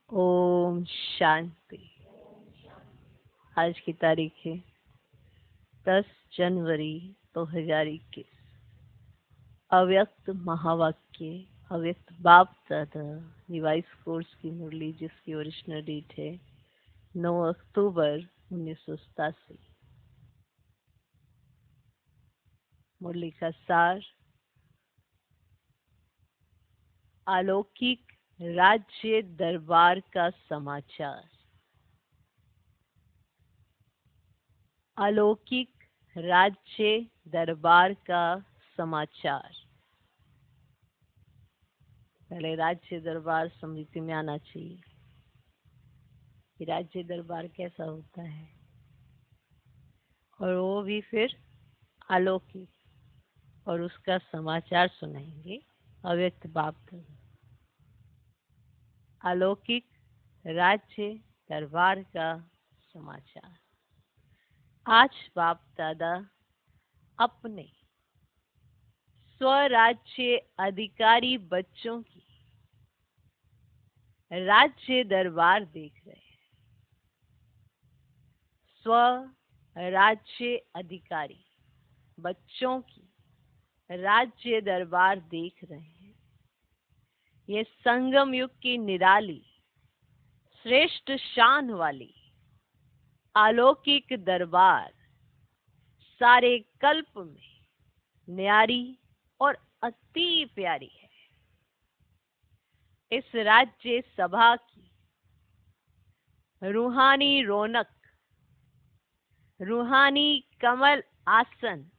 ओम शांति। आज की तारीख है 10 जनवरी 2021। अव्यक्त महावाक्य, अव्यक्त बाप दादा डिवाइस कोर्स की मुरली, जिसकी ओरिजिनल डेट है 9 अक्टूबर 1987। मुरली का सार: अलौकिक राज्य दरबार का समाचार। अलौकिक राज्य दरबार का समाचार। पहले राज्य दरबार स्मृति में आना चाहिए कि राज्य दरबार कैसा होता है, और वो भी फिर अलौकिक, और उसका समाचार सुनाएंगे अव्यक्त बाप दादा। अलौकिक राज्य दरबार का समाचार। आज बाप दादा अपने स्वराज्य अधिकारी बच्चों की राज्य दरबार देख रहे हैं। स्व राज्य अधिकारी बच्चों की राज्य दरबार देख रहे हैं। ये संगम युग की निराली, श्रेष्ठ शान वाली अलौकिक दरबार सारे कल्प में न्यारी और अति प्यारी है। इस राज्य सभा की रूहानी रौनक, रूहानी कमल आसन,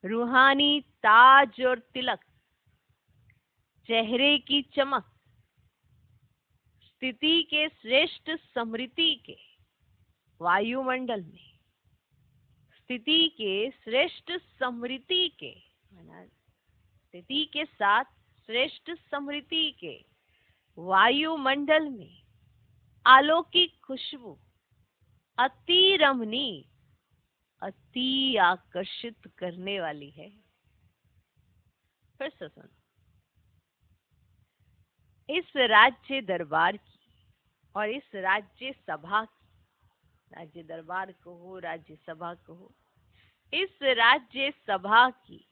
रूहानी ताज और तिलक, चेहरे की चमक, स्थिति के श्रेष्ठ समृद्धि के वायुमंडल में, स्थिति के श्रेष्ठ समृद्धि के, स्थिति के साथ श्रेष्ठ समृद्धि के वायुमंडल में अलौकिक खुशबू अति रमणीय, अति आकर्षित करने वाली है। फिर से सुन, इस राज्य दरबार की और इस राज्य सभा की, राज्य दरबार को हो, राज्य सभा को हो, इस राज्य सभा की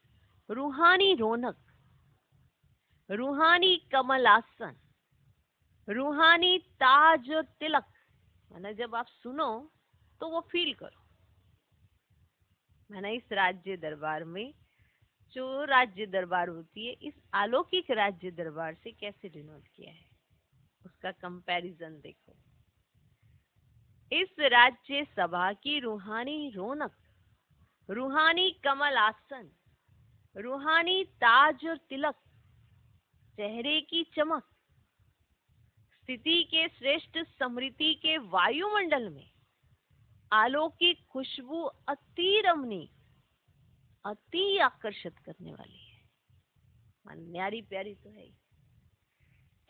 रूहानी रौनक, रूहानी कमल आसन, रूहानी ताज और तिलक, माना जब आप सुनो तो वो फील करो। मैंने इस राज्य दरबार में, जो राज्य दरबार होती है, इस अलौकिक राज्य दरबार से कैसे डिनोट किया है, उसका कंपैरिजन देखो। इस राज्य सभा की रूहानी रौनक, रूहानी कमल आसन, रूहानी ताज और तिलक, चेहरे की चमक, स्थिति के श्रेष्ठ समृद्धि के वायुमंडल में अलौकिक खुशबू अति रमणीय, अति आकर्षित करने वाली है। न्यारी प्यारी तो है ही।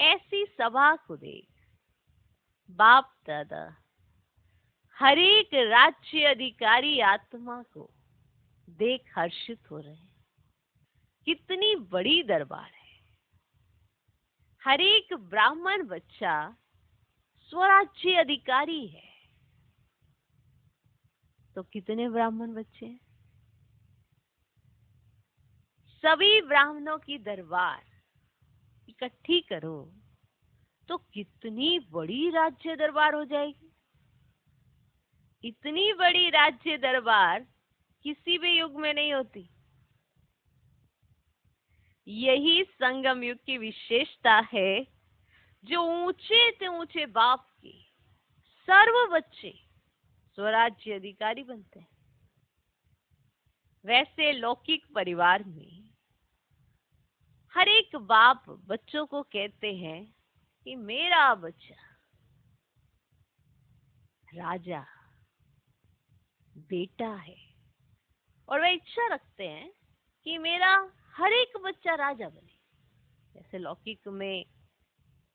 ऐसी सभा को देख बाप दादा हर एक राज्य अधिकारी आत्मा को देख हर्षित हो रहे हैं। कितनी बड़ी दरबार है। हर एक ब्राह्मण बच्चा स्वराज्य अधिकारी है। तो कितने ब्राह्मण बच्चे हैं? सभी ब्राह्मणों की दरबार इकट्ठी करो तो कितनी बड़ी राज्य दरबार हो जाएगी। इतनी बड़ी राज्य दरबार किसी भी युग में नहीं होती। यही संगम युग की विशेषता है, जो ऊंचे से ऊंचे बाप के सर्व बच्चे स्वराज्य अधिकारी बनते हैं। वैसे लौकिक परिवार में हर एक बाप बच्चों को कहते हैं कि मेरा बच्चा राजा बेटा है, और वह इच्छा रखते हैं कि मेरा हर एक बच्चा राजा बने। जैसे लौकिक में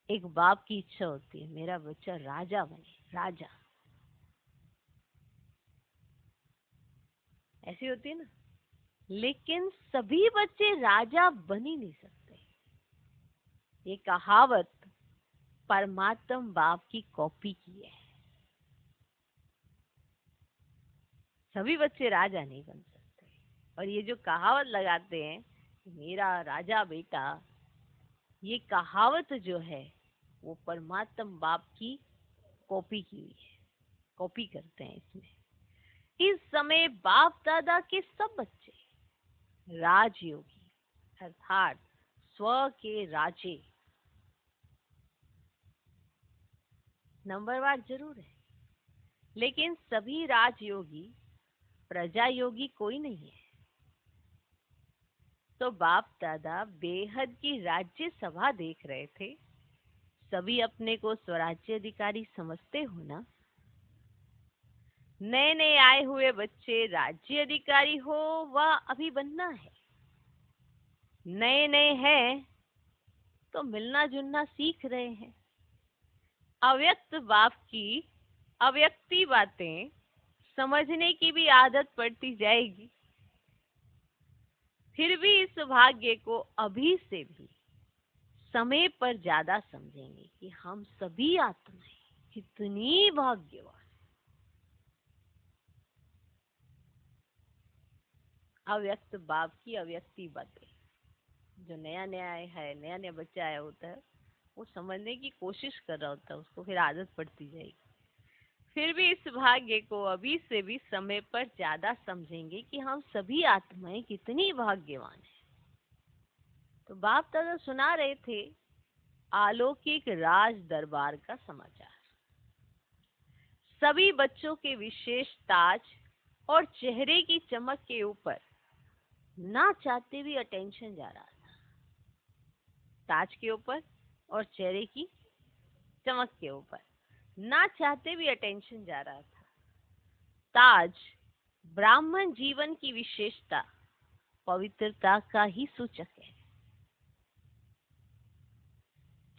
एक बाप की इच्छा होती है, मेरा बच्चा राजा बने, राजा, ऐसी होती है ना। लेकिन सभी बच्चे राजा बन ही नहीं सकते। ये कहावत परमात्म बाप की कॉपी की है। सभी बच्चे राजा नहीं बन सकते। और ये जो कहावत लगाते हैं मेरा राजा बेटा, ये कहावत जो है वो परमात्म बाप की कॉपी की हुई है, कॉपी करते हैं इसमें। इस समय बाप दादा के सब बच्चे राजयोगी अर्थात स्व के राजे, नंबरवार जरूर है, लेकिन सभी राजयोगी प्रजा योगी कोई नहीं है। तो बाप दादा बेहद की राज्य सभा देख रहे थे। सभी अपने को स्वराज्य अधिकारी समझते हो ना। नए नए आए हुए बच्चे राज्य अधिकारी हो व अभी बनना है, नए नए हैं तो मिलना जुलना सीख रहे हैं। अव्यक्त बाप की अव्यक्ति बातें समझने की भी आदत पड़ती जाएगी। फिर भी इस भाग्य को अभी से भी समय पर ज्यादा समझेंगे कि हम सभी आत्माएं कितनी भाग्यवान। अव्यक्त बाप की अव्यक्ति बातें जो नया नया है, नया नया बच्चा आया होता है, वो समझने की कोशिश कर रहा होता है, उसको फिर आदत पड़ती जाएगी। फिर भी इस भाग्य को अभी से भी समय पर ज्यादा समझेंगे कि हम सभी आत्माएं कितनी भाग्यवान हैं। तो बाप दादा सुना रहे थे अलौकिक राज दरबार का समाचार। सभी बच्चों के विशेष ताज और चेहरे की चमक के ऊपर ना चाहते भी अटेंशन जा रहा था। ताज के ऊपर और चेहरे की चमक के ऊपर ना चाहते भी अटेंशन जा रहा था। ताज ब्राह्मण जीवन की विशेषता पवित्रता का ही सूचक है।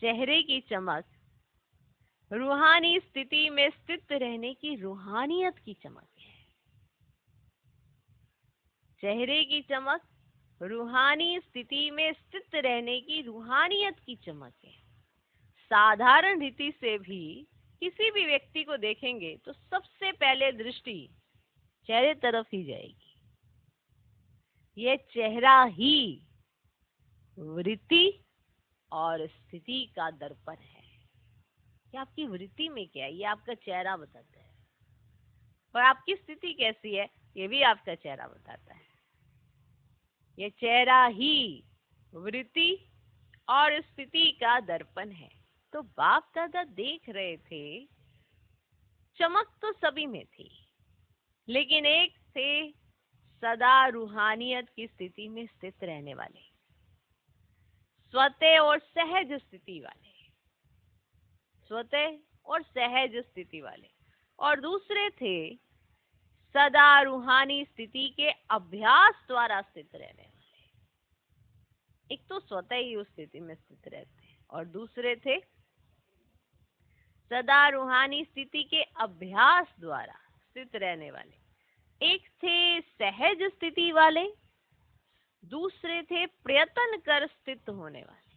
चेहरे की चमक रूहानी स्थिति में स्थित रहने की रूहानियत की चमक है। चेहरे की चमक रूहानी स्थिति में स्थित रहने की रूहानियत की चमक है। साधारण रीति से भी किसी भी व्यक्ति को देखेंगे तो सबसे पहले दृष्टि चेहरे तरफ ही जाएगी। यह चेहरा ही वृत्ति और स्थिति का दर्पण है कि आपकी वृत्ति में क्या है, ये आपका चेहरा बताता है, और आपकी स्थिति कैसी है ये भी आपका चेहरा बताता है। ये चेहरा ही वृत्ति और स्थिति का दर्पण है। तो बाप दादा देख रहे थे चमक तो सभी में थी, लेकिन एक थे सदा रूहानियत की स्थिति में स्थित रहने वाले, स्वतः और सहज स्थिति वाले, स्वतः और सहज स्थिति वाले। और दूसरे थे सदा रूहानी स्थिति के अभ्यास द्वारा स्थित रहने वाले। एक तो स्वतः ही उस स्थिति में स्थित रहते हैं और दूसरे थे सदा रूहानी स्थिति के अभ्यास द्वारा स्थित रहने वाले। एक थे सहज स्थिति वाले, दूसरे थे प्रयत्न कर स्थित होने वाले,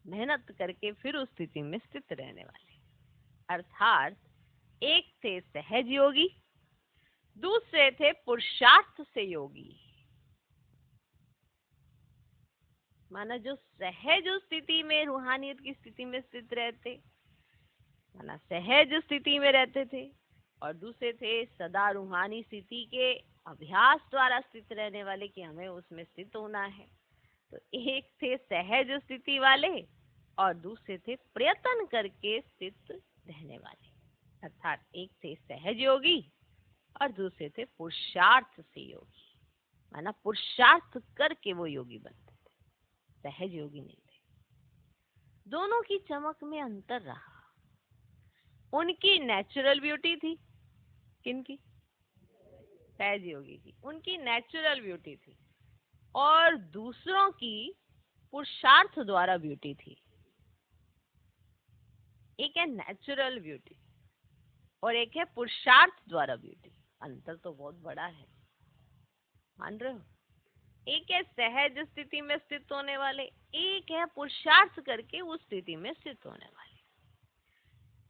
मेहनत करके फिर उस स्थिति में स्थित रहने वाले। अर्थात एक थे सहज योगी, दूसरे थे पुरुषार्थ से योगी। माना जो सहज स्थिति में रूहानियत की स्थिति में स्थित रहते, माना सहज स्थिति में रहते थे, और दूसरे थे सदा रूहानी स्थिति के अभ्यास द्वारा स्थित रहने वाले कि हमें उसमें स्थित होना है। तो एक थे सहज स्थिति वाले और दूसरे थे प्रयत्न करके स्थित रहने वाले। अर्थात एक थे सहज योगी और दूसरे थे पुरुषार्थ से योगी। माना पुरुषार्थ करके वो योगी बनते थे, सहज योगी नहीं थे। दोनों की चमक में अंतर रहा। उनकी नेचुरल ब्यूटी थी, किनकी? सहज योगी की। उनकी नेचुरल ब्यूटी थी और दूसरों की पुरुषार्थ द्वारा ब्यूटी थी। एक है नेचुरल ब्यूटी और एक है पुरुषार्थ द्वारा ब्यूटी। अंतर तो बहुत बड़ा है, मान रहे हो? एक है सहज स्थिति में स्थित होने वाले, एक है पुरुषार्थ करके उस स्थिति में स्थित होने वाले।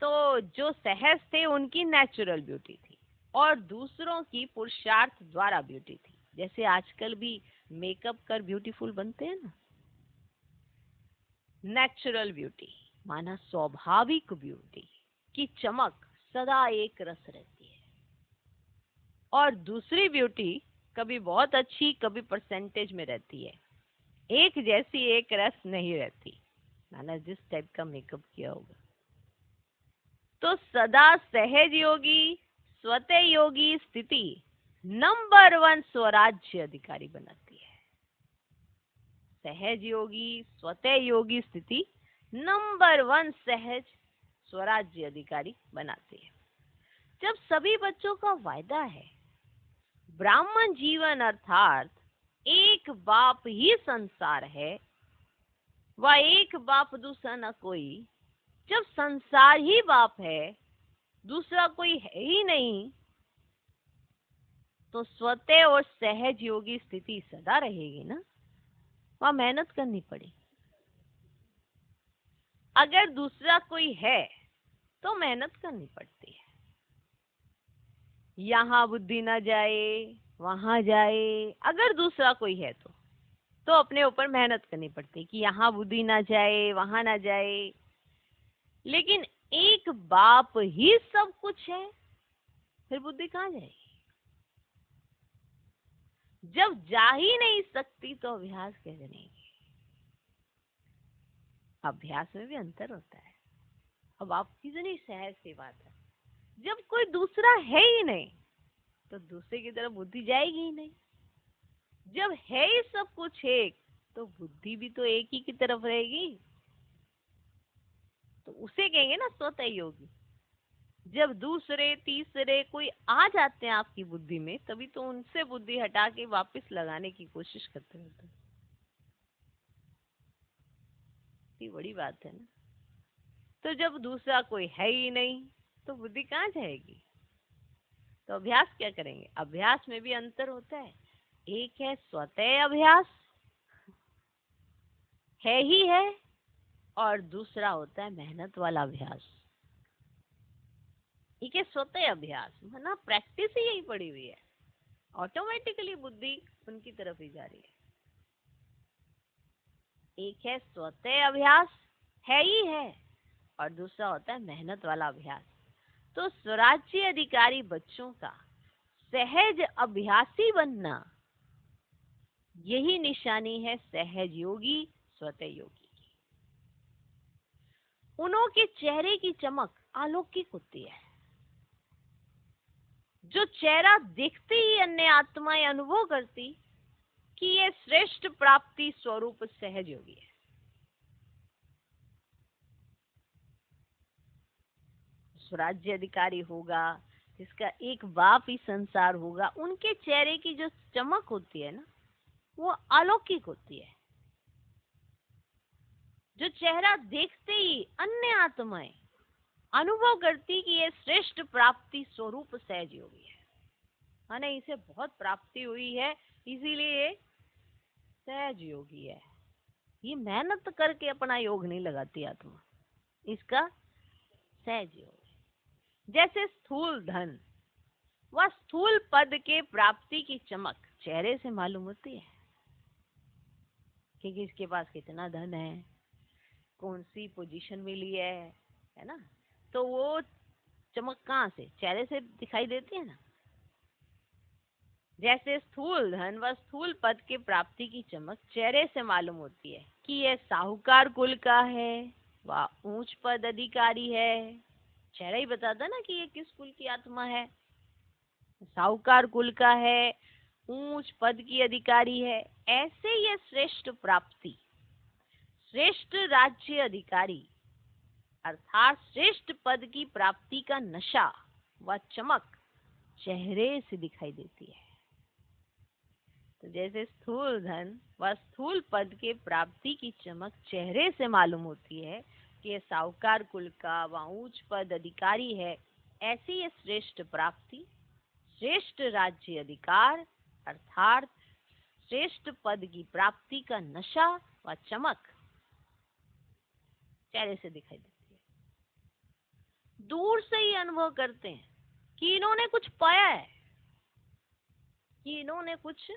तो जो सहज थे उनकी नेचुरल ब्यूटी थी और दूसरों की पुरुषार्थ द्वारा ब्यूटी थी। जैसे आजकल भी मेकअप कर ब्यूटीफुल बनते हैं ना, नेचुरल ब्यूटी माना स्वाभाविक ब्यूटी की चमक सदा एक रस रहती है, और दूसरी ब्यूटी कभी बहुत अच्छी कभी परसेंटेज में रहती है, एक जैसी एक रस नहीं रहती, माना जिस टाइप का मेकअप किया होगा। तो सदा सहज योगी स्वतः योगी स्थिति नंबर 1 स्वराज्य अधिकारी बनाती है। सहज योगी स्वतः योगी स्थिति नंबर 1 सहज स्वराज्य अधिकारी बनाती है। जब सभी बच्चों का वायदा है ब्राह्मण जीवन अर्थात एक बाप ही संसार है, वह एक बाप दूसरा न कोई, जब संसार ही बाप है दूसरा कोई है ही नहीं, तो स्वतः और सहज योगी स्थिति सदा रहेगी ना, वहां मेहनत करनी पड़ेगी। अगर दूसरा कोई है तो मेहनत करनी पड़ती है, यहाँ बुद्धि ना जाए वहां जाए, अगर दूसरा कोई है तो अपने ऊपर मेहनत करनी पड़ती है कि यहाँ बुद्धि ना जाए वहां ना जाए। लेकिन एक बाप ही सब कुछ है, फिर बुद्धि कहाँ जाएगी? जब जा ही नहीं सकती तो अभ्यास कैसे नहीं? अभ्यास में भी अंतर होता है। अब आप कितनी सहज सी बात है, जब कोई दूसरा है ही नहीं तो दूसरे की तरफ बुद्धि जाएगी ही नहीं। जब है ही सब कुछ एक तो बुद्धि भी तो एक ही की तरफ रहेगी, तो उसे कहेंगे ना स्वतः योगी। जब दूसरे तीसरे कोई आ जाते हैं आपकी बुद्धि में, तभी तो उनसे बुद्धि हटा के वापस लगाने की कोशिश करते रहते हैं। बड़ी बात है ना। तो जब दूसरा कोई है ही नहीं तो बुद्धि कहाँ जाएगी? तो अभ्यास क्या करेंगे? अभ्यास में भी अंतर होता है। एक है स्वतः अभ्यास, है ही है, और दूसरा होता है मेहनत वाला अभ्यास। एक है स्वतः अभ्यास, ना प्रैक्टिस ही यही पड़ी हुई है, ऑटोमेटिकली बुद्धि उनकी तरफ ही जा रही है। एक है स्वतः अभ्यास, है ही है, और दूसरा होता है मेहनत वाला अभ्यास। तो स्वराज्य अधिकारी बच्चों का सहज अभ्यासी बनना, यही निशानी है सहज योगी स्वतः योगी की। उन्हों के चेहरे की चमक अलौकिक होती है, जो चेहरा देखते ही अन्य आत्माएं अनुभव करती कि ये श्रेष्ठ प्राप्ति स्वरूप सहज योगी है। स्वराज्य अधिकारी होगा जिसका एक बाप ही संसार होगा, उनके चेहरे की जो चमक होती है ना, वो अलौकिक होती है, जो चेहरा देखते ही अन्य आत्माएं अनुभव करती कि ये श्रेष्ठ प्राप्ति स्वरूप सहज योगी है, माने इसे बहुत प्राप्ति हुई है इसीलिए ये सहज योगी है। ये मेहनत करके अपना योग नहीं लगाती आत्मा, इसका सहज योग। जैसे स्थूल धन व स्थूल पद के प्राप्ति की चमक चेहरे से मालूम होती है कि किसके पास कितना धन है, कौन सी पोजीशन मिली है ना। तो वो चमक कहाँ से? चेहरे से दिखाई देती है ना। जैसे स्थूल धन व स्थूल पद के प्राप्ति की चमक चेहरे से मालूम होती है कि यह साहूकार कुल का है व ऊंच पद अधिकारी है। चेहरा ही बताता ना कि ये किस कुल की आत्मा है, साहूकार कुल का है, ऊंच पद की अधिकारी है। ऐसे ये श्रेष्ठ प्राप्ति, श्रेष्ठ राज्य अधिकारी अर्थात श्रेष्ठ पद की प्राप्ति का नशा व चमक चेहरे से दिखाई देती है। तो जैसे स्थूल धन व स्थूल पद के प्राप्ति की चमक चेहरे से मालूम होती है कि ये साहूकार कुल का व ऊंच पद अधिकारी है, ऐसी ये श्रेष्ठ प्राप्ति, श्रेष्ठ राज्य अधिकार अर्थात श्रेष्ठ पद की प्राप्ति का नशा व चमक चेहरे से दिखाई देती है। दूर से ही अनुभव करते हैं कि इन्होंने कुछ पाया है, कि इन्होंने कुछ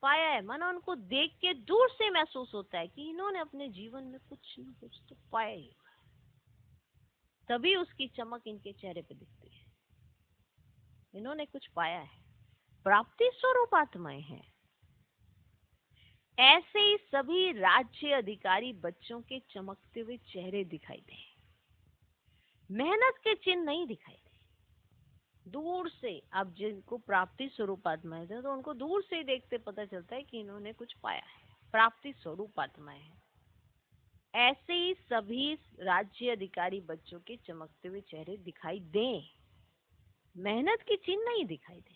पाया है। माना उनको देख के दूर से महसूस होता है कि इन्होंने अपने जीवन में कुछ न कुछ तो पाया ही, तभी उसकी चमक इनके चेहरे पे दिखती है। इन्होंने कुछ पाया है, प्राप्ति स्वरूप आत्माएं हैं। ऐसे ही सभी राज्य अधिकारी बच्चों के चमकते हुए चेहरे दिखाई दे, मेहनत के चिन्ह नहीं दिखाई दे। दूर से, अब जिनको प्राप्ति स्वरूप आत्माएं थे तो उनको दूर से ही देखते पता चलता है कि इन्होंने कुछ पाया है, प्राप्ति स्वरूप आत्माएं हैं। ऐसे ही सभी राज्य अधिकारी बच्चों के चमकते हुए चेहरे दिखाई दें, मेहनत के चिन्ह नहीं दिखाई दे,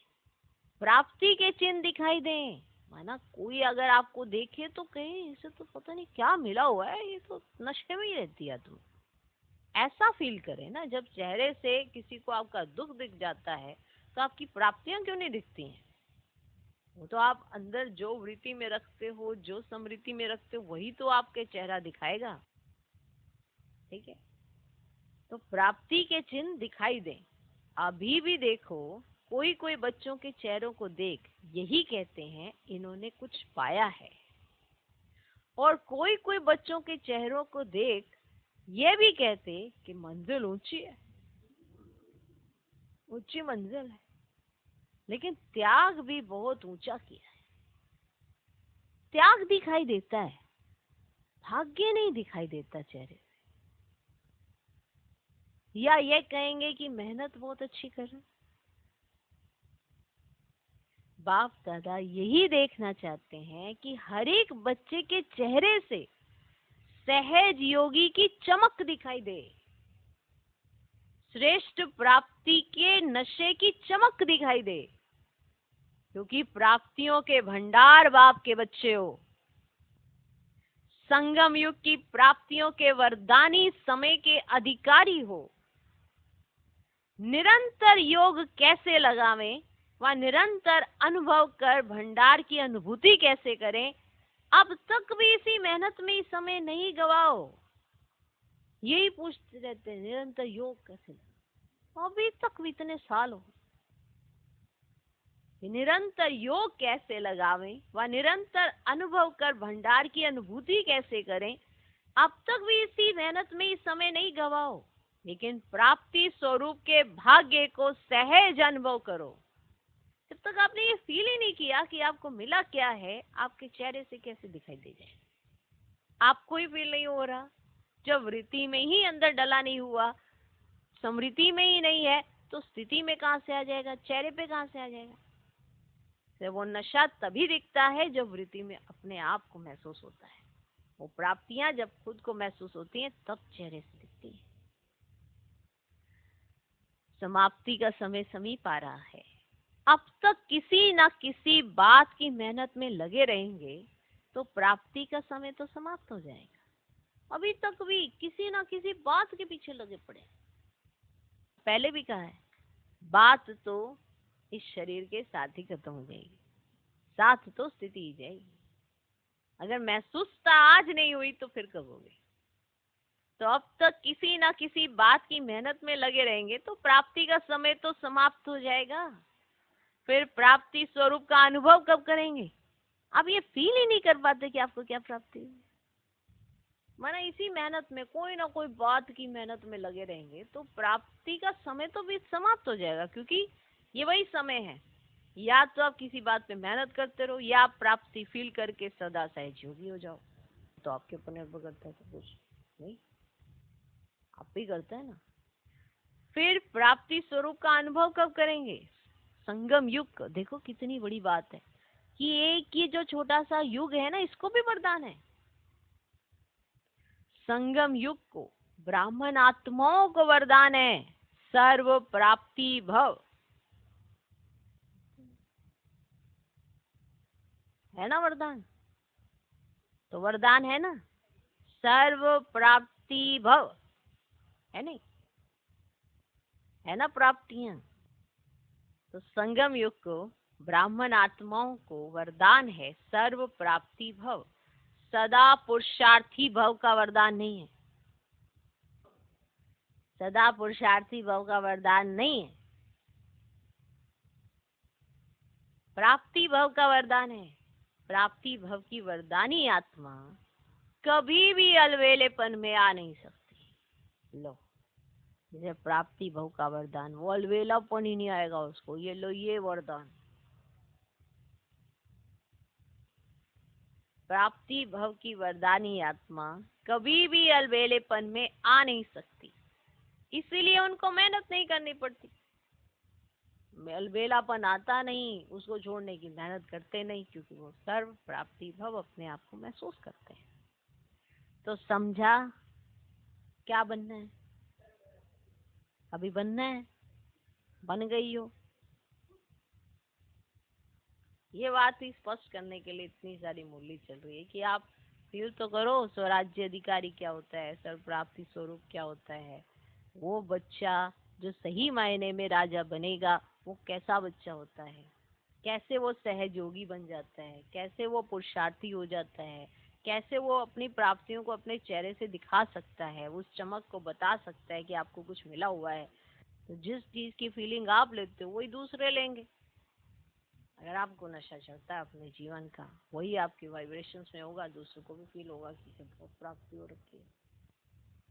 प्राप्ति के चिन्ह दिखाई दें। माना कोई अगर आपको देखे तो कहे इसे तो पता नहीं क्या मिला हुआ है, ये तो नशे में ही रहती है तुम, ऐसा फील करे ना। जब चेहरे से किसी को आपका दुख दिख जाता है तो आपकी प्राप्तियां क्यों नहीं दिखती हैं? वो तो आप अंदर जो वृत्ति में रखते हो, जो समृद्धि में रखते हो, वही तो आपके चेहरा दिखाएगा। ठीक है, तो प्राप्ति के चिन्ह दिखाई दें। अभी भी देखो, कोई कोई बच्चों के चेहरों को देख यही कहते हैं इन्होंने कुछ पाया है, और कोई कोई बच्चों के चेहरों को देख ये भी कहते कि मंजिल ऊंची है, ऊंची मंजिल है, लेकिन त्याग भी बहुत ऊंचा किया है। त्याग दिखाई देता है, भाग्य नहीं दिखाई देता चेहरे से। या ये कहेंगे कि मेहनत बहुत अच्छी कर रहे। बाप दादा यही देखना चाहते हैं कि हर एक बच्चे के चेहरे से सहज योगी की चमक दिखाई दे, श्रेष्ठ प्राप्ति के नशे की चमक दिखाई दे, क्योंकि प्राप्तियों के भंडार बाप के बच्चे हो। संगम युग की प्राप्तियों के वरदानी समय के अधिकारी हो। निरंतर योग कैसे लगावें व निरंतर अनुभव कर भंडार की अनुभूति कैसे करें, अब तक भी इसी मेहनत में ही समय नहीं गवाओ। यही पूछते रहते हैं निरंतर योग कैसे, अभी तक भी इतने साल हो, निरंतर योग कैसे लगावें व निरंतर अनुभव कर भंडार की अनुभूति कैसे करें, अब तक भी इसी मेहनत में ही समय नहीं गवाओ, लेकिन प्राप्ति स्वरूप के भाग्य को सहज अनुभव करो। जब तक आपने ये फील ही नहीं किया कि आपको मिला क्या है, आपके चेहरे से कैसे दिखाई दे जाए? आपको ही फील नहीं हो रहा, जब वृत्ति में ही अंदर डला नहीं हुआ, समृद्धि में ही नहीं है, तो स्थिति में कहां से आ जाएगा, चेहरे पे कहां से आ जाएगा? तो वो नशा तभी दिखता है जब वृत्ति में अपने आप को महसूस होता है। वो प्राप्तियां जब खुद को महसूस होती हैं तब चेहरे से दिखती है। समाप्ति का समय समीप आ रहा है। अब तक किसी ना किसी बात की मेहनत में लगे रहेंगे तो प्राप्ति का समय तो समाप्त हो जाएगा। अभी तक भी किसी ना किसी बात के पीछे लगे पड़े। पहले भी कहा है, बात तो इस शरीर के साथ ही खत्म हो जाएगी, साथ तो स्थिति ही जाएगी। अगर महसूसता आज नहीं हुई तो फिर कब होगी? तो अब तक किसी ना किसी बात की मेहनत में लगे रहेंगे तो प्राप्ति का समय तो समाप्त हो जाएगा। फिर प्राप्ति स्वरूप का अनुभव कब करेंगे? आप ये फील ही नहीं कर पाते कि आपको क्या प्राप्ति हुई। माना इसी मेहनत में, कोई ना कोई बात की मेहनत में लगे रहेंगे तो प्राप्ति का समय तो भी समाप्त हो जाएगा, क्योंकि ये वही समय है। या तो आप किसी बात पे मेहनत करते रहो, या आप प्राप्ति फील करके सदा सहज योगी हो जाओ। तो आपके ऊपर निर्भर करता है, तो कुछ नहीं, आप भी करते हैं ना। फिर प्राप्ति स्वरूप का अनुभव कब करेंगे? संगम युग। देखो कितनी बड़ी बात है कि एक ये जो छोटा सा युग है ना, इसको भी वरदान है। संगम युग को ब्राह्मण आत्माओं को वरदान है, सर्व प्राप्ति भव, है ना वरदान? तो वरदान है ना, सर्व प्राप्ति भव, है नहीं? है ना प्राप्तियां? तो संगम युग को ब्राह्मण आत्माओं को वरदान है सर्व प्राप्ति भव, सदा पुरुषार्थी भव का वरदान नहीं है। सदा पुरुषार्थी भव का वरदान नहीं है, प्राप्ति भव का वरदान है। प्राप्ति भव की वरदानी आत्मा कभी भी अलवेलेपन में आ नहीं सकती। लो, जैसे प्राप्ति भव का वरदान, वो अलवेलापन ही नहीं आएगा उसको। ये लो, ये वरदान। प्राप्ति भव की वरदानी आत्मा कभी भी अलवेलेपन में आ नहीं सकती, इसीलिए उनको मेहनत नहीं करनी पड़ती। अलबेलापन आता नहीं, उसको छोड़ने की मेहनत करते नहीं, क्योंकि वो सर्व प्राप्ति भव अपने आप को महसूस करते हैं। तो समझा क्या बनना है? अभी बनना है, बन गई हो। ये बात ही स्पष्ट करने के लिए इतनी सारी मूल्य चल रही है कि आप फील तो करो स्वराज्य अधिकारी क्या होता है, सर्व प्राप्ति स्वरूप क्या होता है। वो बच्चा जो सही मायने में राजा बनेगा, वो कैसा बच्चा होता है, कैसे वो सहयोगी बन जाता है, कैसे वो पुरुषार्थी हो जाता है, कैसे वो अपनी प्राप्तियों को अपने चेहरे से दिखा सकता है, उस चमक को बता सकता है कि आपको कुछ मिला हुआ है। तो जिस चीज की फीलिंग आप लेते हो वही दूसरे लेंगे। अगर आपको नशा चढ़ता है अपने जीवन का, वही आपके वाइब्रेशंस में होगा, दूसरों को भी फील होगा कि इसे बहुत प्राप्ति हो रखी है।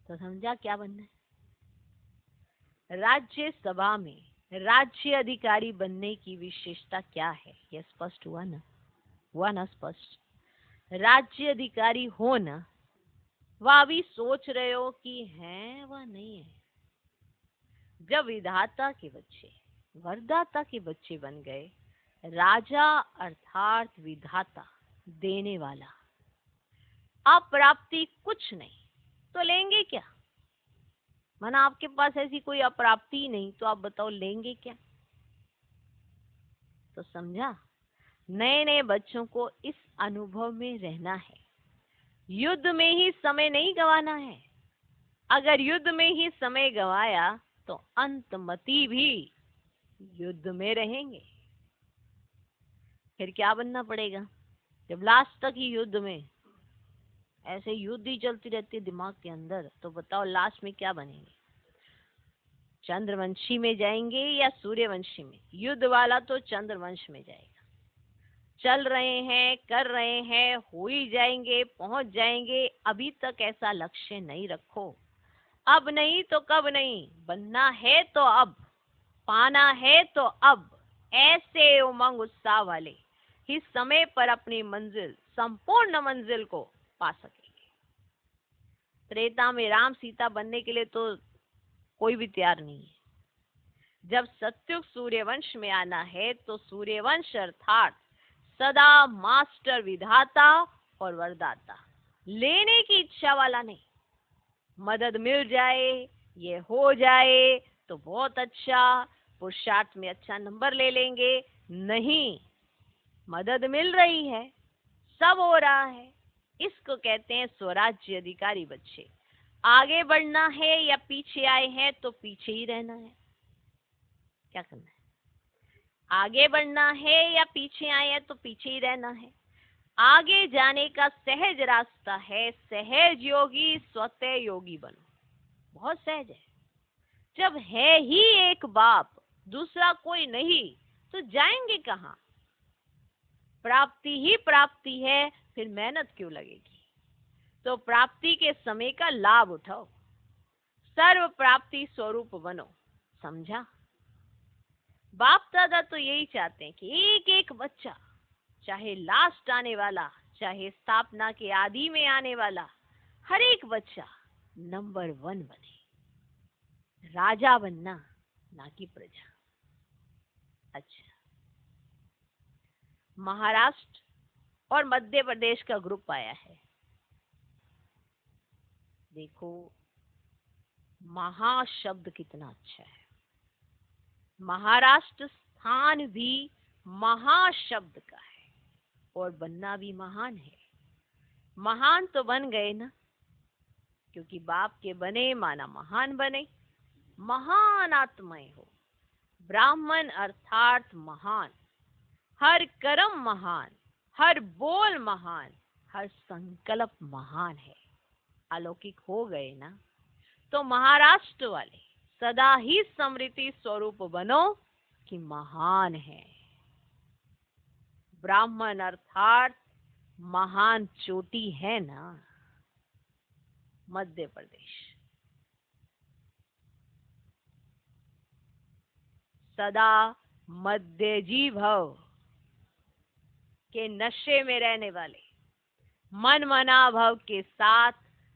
तो समझा क्या बनना है? राज्य सभा में राज्य अधिकारी बनने की विशेषता क्या है? यह स्पष्ट हुआ ना? हुआ ना स्पष्ट? राज्य अधिकारी हो ना, वह अभी सोच रहे हो कि है वह नहीं है। जब विधाता के बच्चे वरदाता के बच्चे बन गए, राजा अर्थात विधाता, देने वाला, अप्राप्ति कुछ नहीं, तो लेंगे क्या? माना आपके पास ऐसी कोई अप्राप्ति ही नहीं, तो आप बताओ लेंगे क्या? तो समझा, नए नए बच्चों को इस अनुभव में रहना है। युद्ध में ही समय नहीं गंवाना है। अगर युद्ध में ही समय गंवाया तो अंतमति भी युद्ध में रहेंगे। फिर क्या बनना पड़ेगा? जब लास्ट तक ही युद्ध में, ऐसे युद्ध ही चलती रहती है दिमाग के अंदर, तो बताओ लास्ट में क्या बनेंगे? चंद्रवंशी में जाएंगे या सूर्यवंशी में? युद्ध वाला तो चंद्रवंश में जाएगा। चल रहे हैं, कर रहे हैं, हो ही जाएंगे, पहुंच जाएंगे। अभी तक ऐसा लक्ष्य नहीं रखो। अब नहीं तो कब नहीं, बनना है तो अब, पाना है तो अब। ऐसे उमंग उत्साह वाले ही समय पर अपनी मंजिल, संपूर्ण मंजिल को पा सकेंगे। त्रेता में राम सीता बनने के लिए तो कोई भी तैयार नहीं है। जब सत्युग सूर्यवंश में आना है तो सूर्यवंश अर्थात सदा मास्टर विधाता और वरदाता, लेने की इच्छा वाला नहीं। मदद मिल जाए, ये हो जाए तो बहुत अच्छा, पुरुषार्थ में अच्छा नंबर ले लेंगे। नहीं, मदद मिल रही है, सब हो रहा है, इसको कहते हैं स्वराज्य अधिकारी बच्चे। आगे बढ़ना है या पीछे आए हैं तो पीछे ही रहना है। क्या करना है? आगे बढ़ना है या पीछे आए हैं तो पीछे ही रहना है। आगे जाने का सहज रास्ता है, सहज योगी स्वतः योगी बनो। बहुत सहज है। जब है ही एक बाप, दूसरा कोई नहीं, तो जाएंगे कहाँ? प्राप्ति ही प्राप्ति है, फिर मेहनत क्यों लगेगी? तो प्राप्ति के समय का लाभ उठाओ, सर्व प्राप्ति स्वरूप बनो। समझा? बाप दादा तो यही चाहते हैं कि एक एक बच्चा, चाहे लास्ट आने वाला, चाहे स्थापना के आदि में आने वाला, हर एक बच्चा नंबर 1 बने। राजा बनना, ना कि प्रजा। अच्छा, महाराष्ट्र और मध्य प्रदेश का ग्रुप आया है। देखो, महाशब्द कितना अच्छा है। महाराष्ट्र स्थान भी महाशब्द का है और बनना भी महान है। महान तो बन गए ना, क्योंकि बाप के बने माना महान बने। महान आत्माएं हो, ब्राह्मण अर्थात महान, हर कर्म महान, हर बोल महान, हर संकल्प महान है। अलौकिक हो गए ना, तो महाराष्ट्र वाले सदा ही स्मृति स्वरूप बनो कि महान है। ब्राह्मण अर्थात महान चोटी है ना, मध्य प्रदेश। सदा मध्यजी भव के नशे में रहने वाले, मन मना भव के साथ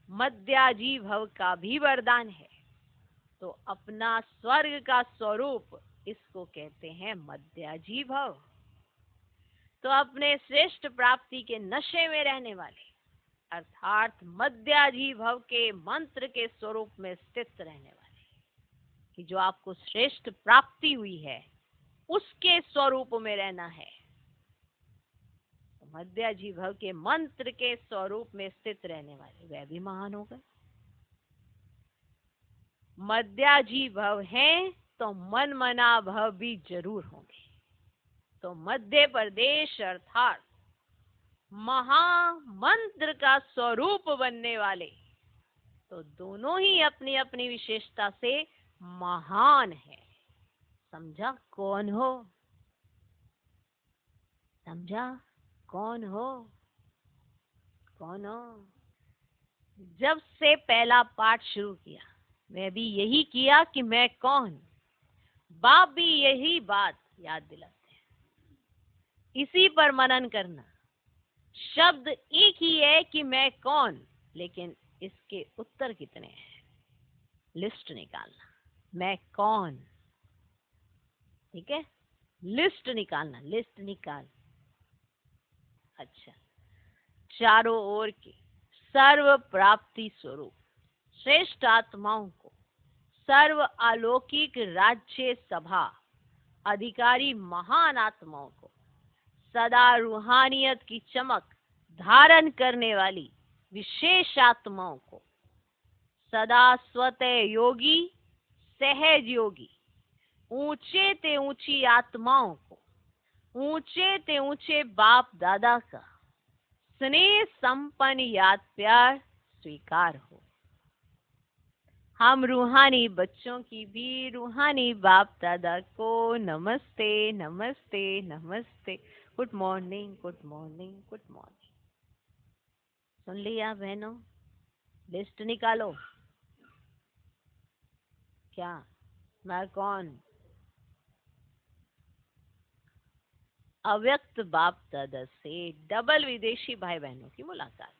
मध्याजी भव का भी वरदान है। तो अपना स्वर्ग का स्वरूप इसको कहते हैं मध्याजी भव। तो अपने श्रेष्ठ प्राप्ति के नशे में रहने वाले अर्थात मध्याजी भव के मंत्र के स्वरूप में स्थित रहने वाले, कि जो आपको श्रेष्ठ प्राप्ति हुई है उसके स्वरूप में रहना है। तो मध्याजी भव के मंत्र के स्वरूप में स्थित रहने वाले वह भी महान हो गए। मध्याजी भव हैं तो मन मना भव भी जरूर होंगे। तो मध्य प्रदेश अर्थात महामंत्र का स्वरूप बनने वाले तो दोनों ही अपनी अपनी विशेषता से महान है। समझा कौन हो? समझा कौन हो? कौन हो? जब से पहला पाठ शुरू किया मैं भी यही किया कि मैं कौन। बाप भी यही बात याद दिलाते हैं। इसी पर मनन करना। शब्द एक ही है कि मैं कौन, लेकिन इसके उत्तर कितने हैं लिस्ट निकालना। मैं कौन, ठीक है, लिस्ट निकालना। लिस्ट निकाल। अच्छा, चारों ओर के सर्व प्राप्ति स्वरूप श्रेष्ठ आत्माओं को सर्व अलौकिक राज्य सभा अधिकारी महान आत्माओं को सदा रूहानियत की चमक धारण करने वाली विशेष आत्माओं को सदा स्वतः योगी सहज योगी ऊंचे ते ऊंची आत्माओं को ऊंचे ते ऊंचे बाप दादा का स्नेह संपन्न याद प्यार स्वीकार हो। हम रूहानी बच्चों की भी रूहानी बाप दादा को नमस्ते नमस्ते नमस्ते। Good morning good morning good morning. सुन लिया बहनों? लिस्ट निकालो। क्या मैं कौन? अव्यक्त बाप दादा से डबल विदेशी भाई बहनों की मुलाकात।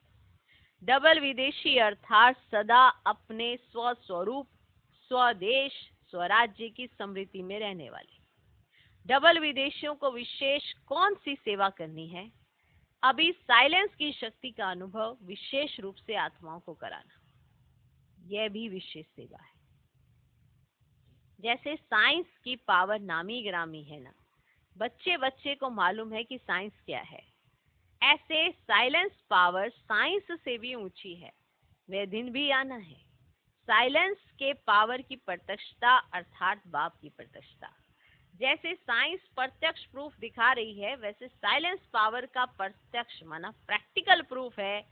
डबल विदेशी अर्थात सदा अपने स्वस्वरूप स्वदेश स्वराज्य की समृद्धि में रहने वाले। डबल विदेशियों को विशेष कौन सी सेवा करनी है? अभी साइलेंस की शक्ति का अनुभव विशेष रूप से आत्माओं को कराना, यह भी विशेष सेवा है। जैसे साइंस की पावर नामी ग्रामी है ना, बच्चे बच्चे को मालूम है कि साइंस क्या है, ऐसे साइलेंस पावर साइंस से भी ऊंची है। वह दिन भी आना है। साइलेंस के पावर की प्रत्यक्षता अर्थात बाप की प्रत्यक्षता। जैसे साइंस प्रत्यक्ष प्रूफ दिखा रही है, वैसे साइलेंस पावर का प्रत्यक्ष माना प्रैक्टिकल प्रूफ है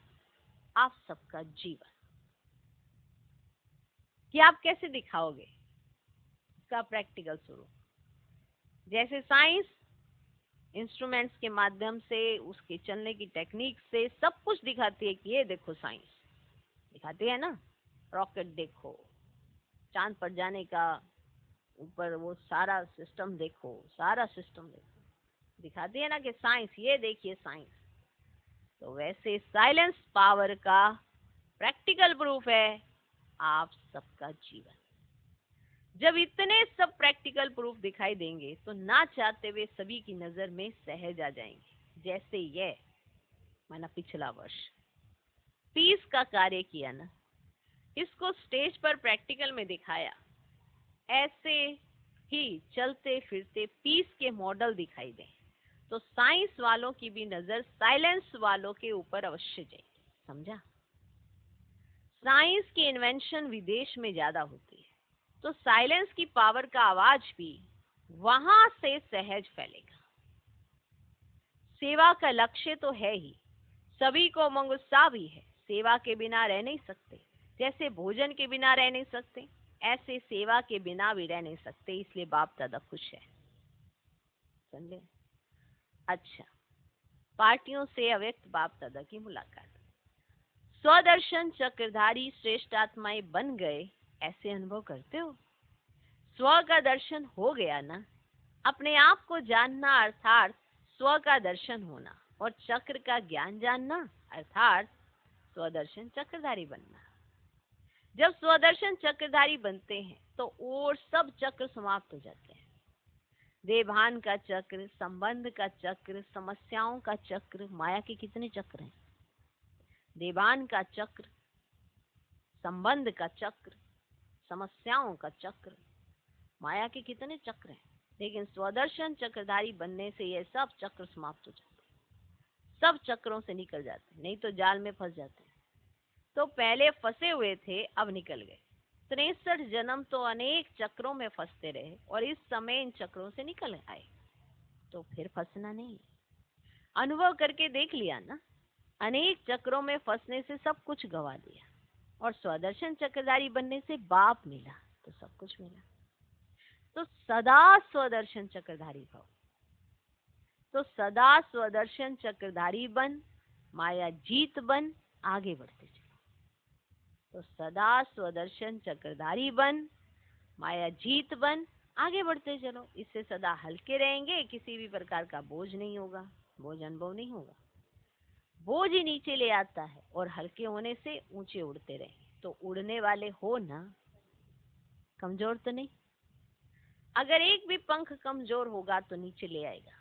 आप सबका जीवन। कि आप कैसे दिखाओगे इसका प्रैक्टिकल स्वरूप। जैसे साइंस इंस्ट्रूमेंट्स के माध्यम से उसके चलने की टेक्निक से सब कुछ दिखाती है कि ये देखो साइंस दिखाती है ना। रॉकेट देखो, चांद पर जाने का ऊपर वो सारा सिस्टम देखो, सारा सिस्टम देखो, दिखाती है ना कि साइंस, ये देखिए साइंस। तो वैसे साइलेंस पावर का प्रैक्टिकल प्रूफ है आप सबका जीवन। जब इतने सब प्रैक्टिकल प्रूफ दिखाई देंगे तो ना चाहते हुए सभी की नजर में सहज आ जाएंगे। जैसे ये माना पिछला वर्ष पीस का कार्य किया ना, इसको स्टेज पर प्रैक्टिकल में दिखाया, ऐसे ही चलते फिरते पीस के मॉडल दिखाई दें तो साइंस वालों की भी नजर साइलेंस वालों के ऊपर अवश्य जाएगी। समझा? साइंस की इन्वेंशन विदेश में ज्यादा होती है तो साइलेंस की पावर का आवाज भी वहां से सहज फैलेगा। सेवा का लक्ष्य तो है ही, सभी को उमंग उत्साह भी है, सेवा के बिना रह नहीं सकते। जैसे भोजन के बिना रह नहीं सकते, ऐसे सेवा के बिना भी रह नहीं सकते, इसलिए बाप दादा खुश है। समझे? अच्छा, पार्टियों से अव्यक्त बाप दादा की मुलाकात। स्वदर्शन चक्रधारी श्रेष्ठ आत्माएं बन गए, ऐसे अनुभव करते हो? स्व का दर्शन हो गया ना, अपने आप को जानना अर्थात स्व का दर्शन होना, और चक्र का ज्ञान जानना अर्थात स्वदर्शन चक्रधारी बनना। जब स्वदर्शन चक्रधारी बनते हैं तो और सब चक्र समाप्त हो जाते हैं। देभान का चक्र, संबंध का चक्र, समस्याओं का चक्र, माया के कितने चक्र हैं? देभान का चक्र, संबंध का चक्र, समस्याओं का चक्र, माया के कितने चक्र हैं? लेकिन स्वदर्शन चक्रधारी बनने से ये सब चक्र समाप्त हो जाते हैं, सब चक्रों से निकल जाते हैं, नहीं तो जाल में फंस जाते हैं। तो पहले फंसे हुए थे, अब निकल गए। 63 जन्म तो अनेक चक्रों में फंसते रहे और इस समय इन चक्रों से निकल आए, तो फिर फंसना नहीं। अनुभव करके देख लिया ना, अनेक चक्रों में फंसने से सब कुछ गवा दिया, और स्वदर्शन चक्रधारी बनने से बाप मिला तो सब कुछ मिला। तो सदा स्वदर्शन चक्रधारी भव, तो सदा स्वदर्शन चक्रधारी बन, माया जीत बन, आगे बढ़ते चलो। तो सदा स्वदर्शन चक्रधारी बन, माया जीत बन, आगे बढ़ते चलो। इससे सदा हल्के रहेंगे, किसी भी प्रकार का बोझ नहीं होगा, बोझ अनुभव नहीं होगा। बोझ ही नीचे ले आता है, और हल्के होने से ऊंचे उड़ते रहेंगे। तो उड़ने वाले हो ना, कमजोर तो नहीं। अगर एक भी पंख कमजोर होगा तो नीचे ले आएगा,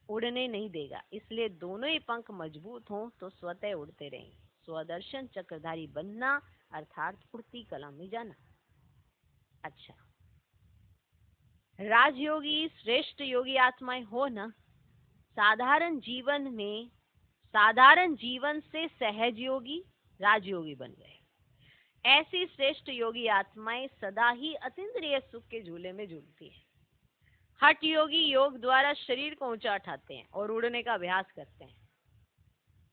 उड़ने नहीं देगा। इसलिए दोनों ही पंख मजबूत हों तो स्वतः उड़ते रहेंगे। स्वदर्शन चक्रधारी बनना अर्थात उड़ती कला में जाना। अच्छा, राजयोगी श्रेष्ठ योगी आत्माएं हो ना, साधारण जीवन से सहज योगी राजयोगी बन गए। ऐसी श्रेष्ठ योगी आत्माएं सदा ही अतीन्द्रिय सुख के झूले में झूलती है। हठ योगी योग द्वारा शरीर को ऊंचा उठाते हैं और उड़ने का अभ्यास करते हैं।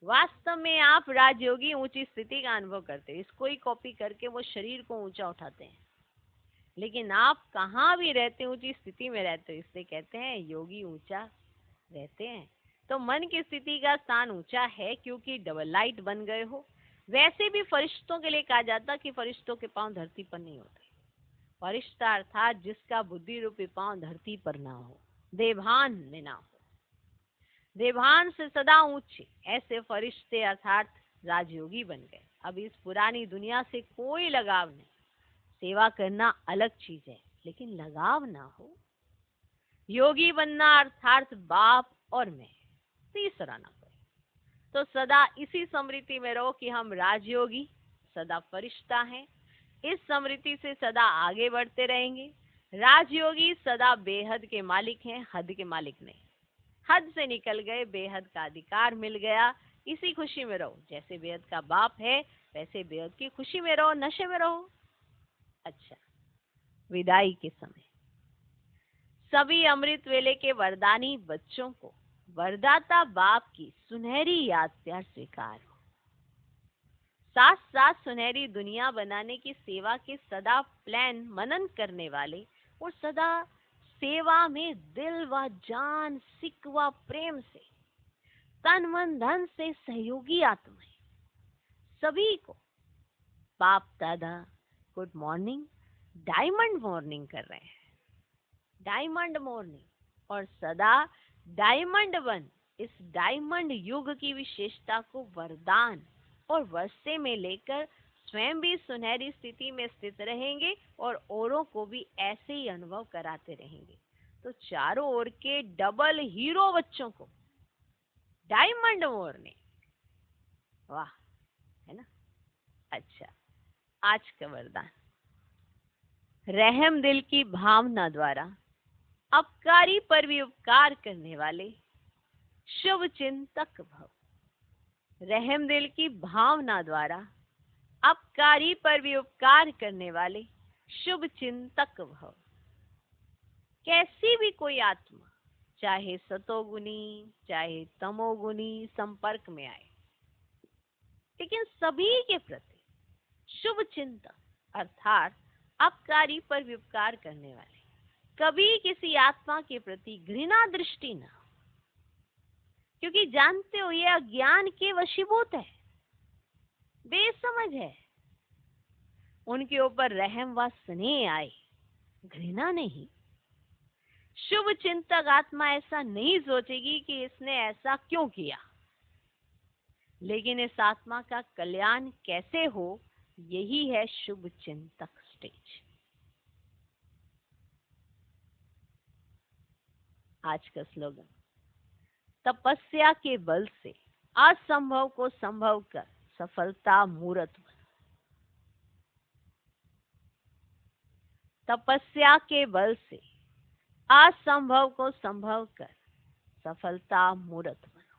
वास्तव में आप राजयोगी ऊंची स्थिति का अनुभव करते हैं, इसको ही कॉपी करके वो शरीर को ऊंचा उठाते हैं। लेकिन आप कहाँ भी रहते, ऊंची स्थिति में रहते हो, इससे कहते हैं योगी ऊंचा रहते हैं। तो मन की स्थिति का स्थान ऊंचा है, क्योंकि डबल लाइट बन गए हो। वैसे भी फरिश्तों के लिए कहा जाता कि फरिश्तों के पांव धरती पर नहीं होते। फरिश्ता अर्थात जिसका बुद्धि रूपी पांव धरती पर ना हो, देभान में ना हो, देभान से सदा ऊंचे, ऐसे फरिश्ते अर्थात राजयोगी बन गए। अब इस पुरानी दुनिया से कोई लगाव नहीं। सेवा करना अलग चीज है, लेकिन लगाव ना हो। योगी बनना अर्थात बाप और मैं, तीसरा ना कोई। तो सदा इसी स्मृति में रहो कि हम राजयोगी सदा फरिश्ता हैं। इस स्मृति से सदा आगे बढ़ते रहेंगे। राजयोगी सदा बेहद के मालिक हैं, हद के मालिक नहीं। हद से निकल गए, बेहद का अधिकार मिल गया। इसी खुशी में रहो, जैसे बेहद का बाप है वैसे बेहद की खुशी में रहो, नशे में रहो। अच्छा, विदाई के समय सभी अमृत वेले के वरदानी बच्चों को वरदाता बाप की सुनहरी याद प्यार स्वीकार हो। साथ साथ सुनहरी दुनिया बनाने की सेवा के सदा प्लान मनन करने वाले और सदा सेवा में दिल व जान सिक व प्रेम से तन मन धन से सहयोगी आत्माएं सभी को बाप दादा गुड मॉर्निंग, डायमंड मॉर्निंग कर रहे हैं। डायमंड मॉर्निंग, और सदा डायमंड बन इस डायमंड युग की विशेषता को वरदान और वर्षे में लेकर स्वयं भी सुनहरी स्थिति में स्थित रहेंगे और औरों को भी ऐसे ही अनुभव कराते रहेंगे। तो चारों ओर के डबल हीरो बच्चों को डायमंड मॉर्निंग, वाह, है ना। अच्छा, आज का वरदान, रहम दिल की भावना द्वारा अपकारी पर भी उपकार करने वाले शुभ चिंतक भव। रहम दिल की भावना द्वारा अपकारी पर भी उपकार करने वाले शुभ चिंतक भव। कैसी भी कोई आत्मा, चाहे सतोगुनी चाहे तमोगुनी, संपर्क में आए, लेकिन सभी के प्रति शुभ चिंतक अर्थात अपकारी पर विपकार करने वाले, कभी किसी आत्मा के प्रति घृणा दृष्टि न, क्योंकि जानते हो ये अज्ञान के वशीभूत है, बेसमझ है। उनके ऊपर रहम व स्नेह आए, घृणा नहीं। शुभ चिंतक आत्मा ऐसा नहीं सोचेगी कि इसने ऐसा क्यों किया, लेकिन इस आत्मा का कल्याण कैसे हो, यही है शुभ चिंतक स्टेज। आज का स्लोगन, तपस्या के बल से असंभव को संभव कर सफलता मूर्त बनो। तपस्या के बल से असंभव को संभव कर सफलता मूर्त बनो।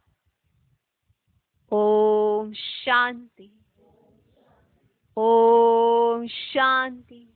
ओम शांति, ओम शांति।